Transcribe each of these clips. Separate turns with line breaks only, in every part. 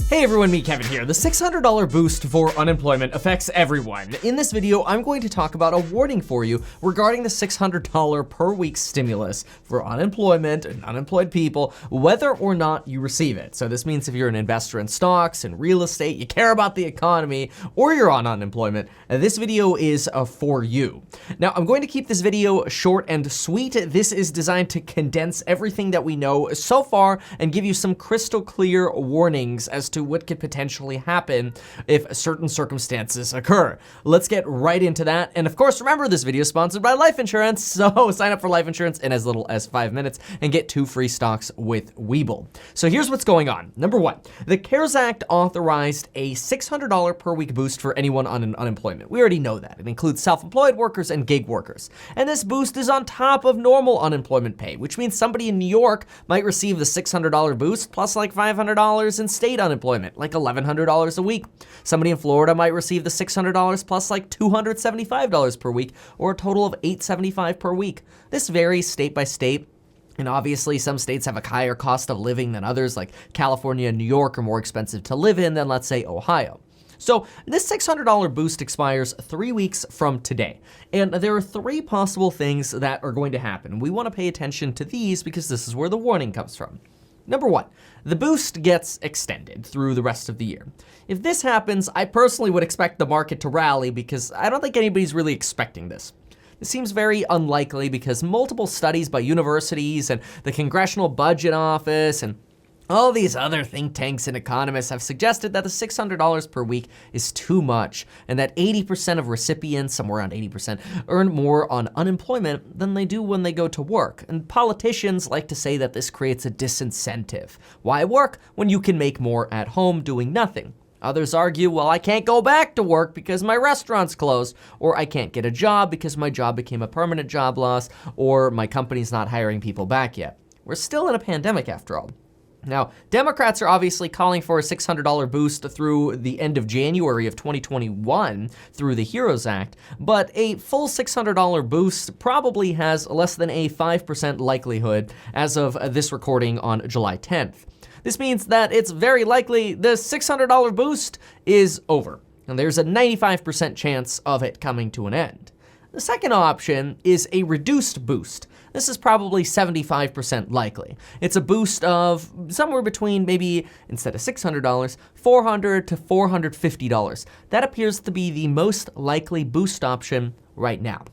Hey everyone, me Kevin here. The $600 boost for unemployment affects everyone. In this video, I'm going to talk about a warning for you regarding the $600 per week stimulus for unemployment and unemployed people, whether or not you receive it. So this means if you're an investor in stocks and real estate, you care about the economy, or you're on unemployment, this video is for you. Now, I'm going to keep this video short and sweet. This is designed to condense everything that we know so far and give you some crystal clear warnings as to what could potentially happen if certain circumstances occur. Let's get right into that. And of course, remember this video is sponsored by life insurance. So sign up for life insurance in as little as 5 minutes and get 2 free stocks with Webull. So here's what's going on. Number one, the CARES Act authorized a $600 per week boost for anyone on unemployment. We already know that. It includes self-employed workers and gig workers. And this boost is on top of normal unemployment pay, which means somebody in New York might receive the $600 boost plus like $500 in state unemployment, like $1,100 a week. Somebody in Florida might receive the $600 plus like $275 per week, or a total of $875 per week. This varies state by state. And obviously, some states have a higher cost of living than others, like California and New York are more expensive to live in than, let's say, Ohio. So this $600 boost expires 3 weeks from today. And there are 3 possible things that are going to happen. We want to pay attention to these because this is where the warning comes from. Number one, the boost gets extended through the rest of the year. If this happens, I personally would expect the market to rally because I don't think anybody's really expecting this. It seems very unlikely because multiple studies by universities and the Congressional Budget Office and all these other think tanks and economists have suggested that the $600 per week is too much and that 80% of recipients, somewhere around 80%, earn more on unemployment than they do when they go to work. And politicians like to say that this creates a disincentive. Why work when you can make more at home doing nothing? Others argue, well, I can't go back to work because my restaurant's closed, or I can't get a job because my job became a permanent job loss, or my company's not hiring people back yet. We're still in a pandemic after all. Now, Democrats are obviously calling for a $600 boost through the end of January of 2021 through the HEROES Act, but a full $600 boost probably has less than a 5% likelihood as of this recording on July 10th. This means that it's very likely the $600 boost is over, and there's a 95% chance of it coming to an end. The second option is a reduced boost. This is probably 75% likely. It's a boost of somewhere between maybe, instead of $600, $400 to $450. That appears to be the most likely boost option right now.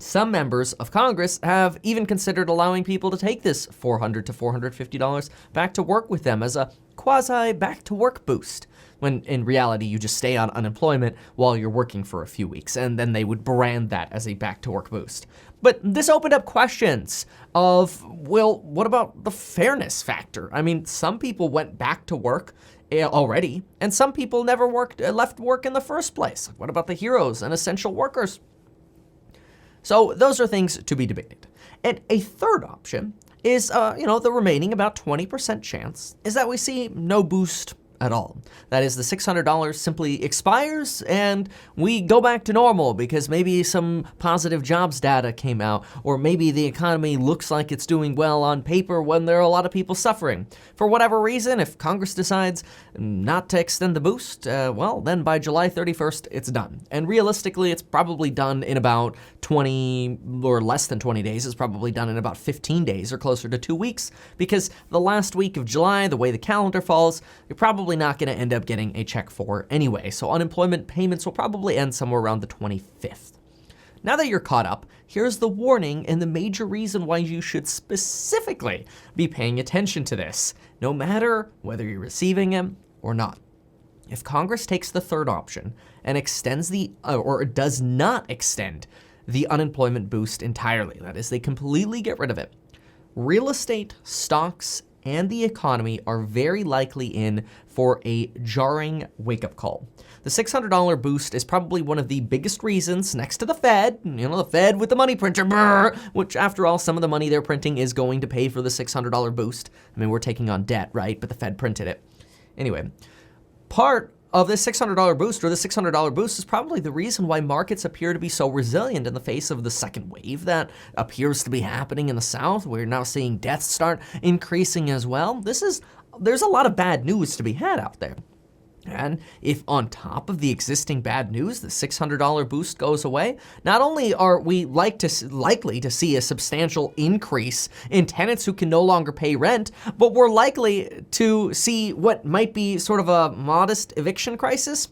Some members of Congress have even considered allowing people to take this $400 to $450 back to work with them as a quasi back to work boost, when in reality you just stay on unemployment while you're working for a few weeks, and then they would brand that as a back to work boost. But this opened up questions of, well, what about the fairness factor? I mean, some people went back to work already, and some people never left work in the first place. What about the heroes and essential workers? So those are things to be debated. And a third option is, the remaining about 20% chance is that we see no boost at all. That is, the $600 simply expires and we go back to normal because maybe some positive jobs data came out, or maybe the economy looks like it's doing well on paper when there are a lot of people suffering. For whatever reason, if Congress decides not to extend the boost, well, then by July 31st, it's done. And realistically, it's probably done in about 20 or less than 20 days. It's probably done in about 15 days or closer to 2 weeks, because the last week of July, the way the calendar falls, you're probably not going to end up getting a check for anyway. So unemployment payments will probably end somewhere around the 25th. Now that you're caught up, here's the warning and the major reason why you should specifically be paying attention to this, no matter whether you're receiving them or not. If Congress takes the third option and extends or does not extend the unemployment boost entirely, that is, they completely get rid of it, real estate, stocks, and the economy are very likely in for a jarring wake-up call. The $600 boost is probably one of the biggest reasons, next to the Fed, the Fed with the money printer, which after all, some of the money they're printing is going to pay for the $600 boost. I mean, we're taking on debt, right? But the Fed printed it. Anyway, part of this $600 boost, or the $600 boost, is probably the reason why markets appear to be so resilient in the face of the second wave that appears to be happening in the South. We're now seeing deaths start increasing as well. This is there's a lot of bad news to be had out there. And if on top of the existing bad news, the $600 boost goes away, not only are we likely to see a substantial increase in tenants who can no longer pay rent, but we're likely to see what might be sort of a modest eviction crisis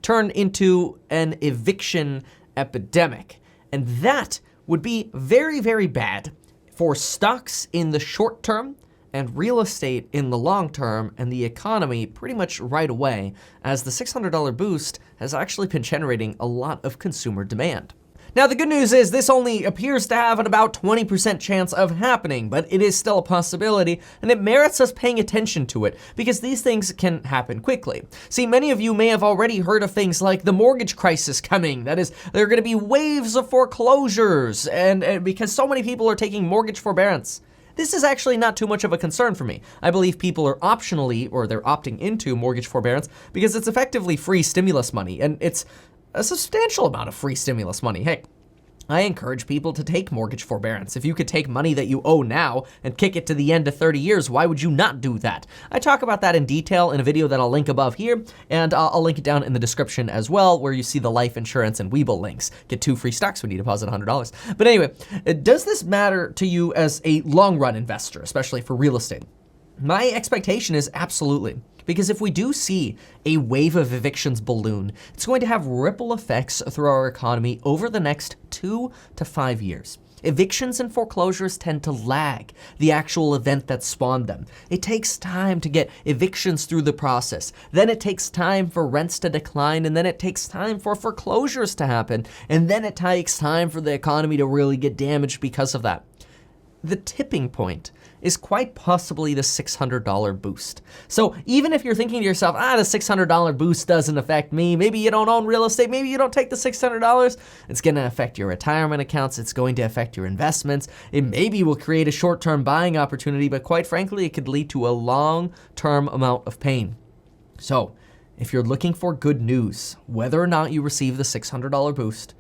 turn into an eviction epidemic. And that would be very, very bad for stocks in the short term and real estate in the long term, and the economy pretty much right away, as the $600 boost has actually been generating a lot of consumer demand. Now, the good news is this only appears to have an about 20% chance of happening, but it is still a possibility, and it merits us paying attention to it, because these things can happen quickly. See, many of you may have already heard of things like the mortgage crisis coming. That is, there are going to be waves of foreclosures, and because so many people are taking mortgage forbearance. This is actually not too much of a concern for me. I believe people are they're opting into mortgage forbearance because it's effectively free stimulus money, and it's a substantial amount of free stimulus money. Hey, I encourage people to take mortgage forbearance. If you could take money that you owe now and kick it to the end of 30 years, why would you not do that? I talk about that in detail in a video that I'll link above here, and I'll link it down in the description as well, where you see the life insurance and Webull links. Get 2 free stocks when you deposit $100. But anyway, does this matter to you as a long-run investor, especially for real estate? My expectation is absolutely. Because if we do see a wave of evictions balloon, it's going to have ripple effects through our economy over the next 2 to 5 years. Evictions and foreclosures tend to lag the actual event that spawned them. It takes time to get evictions through the process. Then it takes time for rents to decline, and then it takes time for foreclosures to happen. And then it takes time for the economy to really get damaged because of that. The tipping point is quite possibly the $600 boost. So even if you're thinking to yourself, the $600 boost doesn't affect me, maybe you don't own real estate, maybe you don't take the $600, it's gonna affect your retirement accounts, it's going to affect your investments, it maybe will create a short-term buying opportunity, but quite frankly, it could lead to a long-term amount of pain. So if you're looking for good news, whether or not you receive the $600 boost,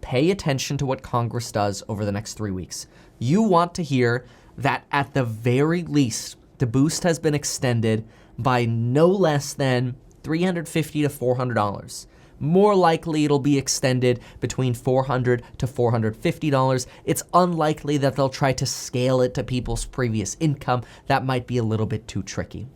pay attention to what Congress does over the next 3 weeks. You want to hear that at the very least, the boost has been extended by no less than $350 to $400. More likely it'll be extended between $400 to $450. It's unlikely that they'll try to scale it to people's previous income. That might be a little bit too tricky.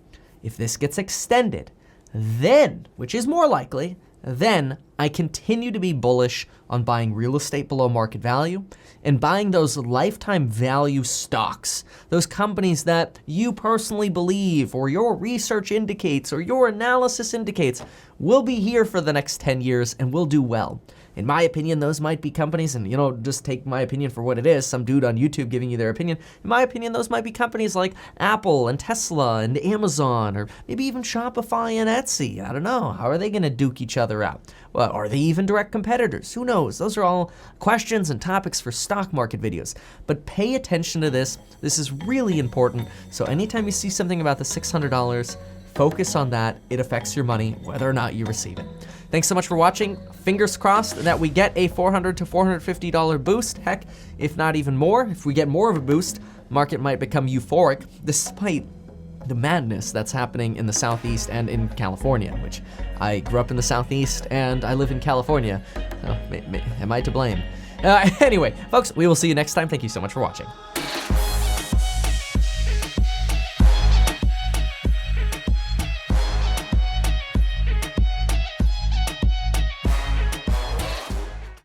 If this gets extended, then, which is more likely, then I continue to be bullish on buying real estate below market value and buying those lifetime value stocks, those companies that you personally believe or your research indicates or your analysis indicates will be here for the next 10 years and will do well. In my opinion, those might be companies, and just take my opinion for what it is, some dude on YouTube giving you their opinion. In my opinion, those might be companies like Apple and Tesla and Amazon, or maybe even Shopify and Etsy. I don't know. How are they going to duke each other out? Well, are they even direct competitors? Who knows? Those are all questions and topics for stock market videos. But pay attention to this. This is really important. So anytime you see something about the $600, focus on that. It affects your money, whether or not you receive it. Thanks so much for watching. Fingers crossed that we get a $400 to $450 boost. Heck, if not even more, if we get more of a boost, market might become euphoric, despite the madness that's happening in the Southeast and in California, which I grew up in the Southeast and I live in California. Am I to blame? Anyway, folks, we will see you next time. Thank you so much for watching.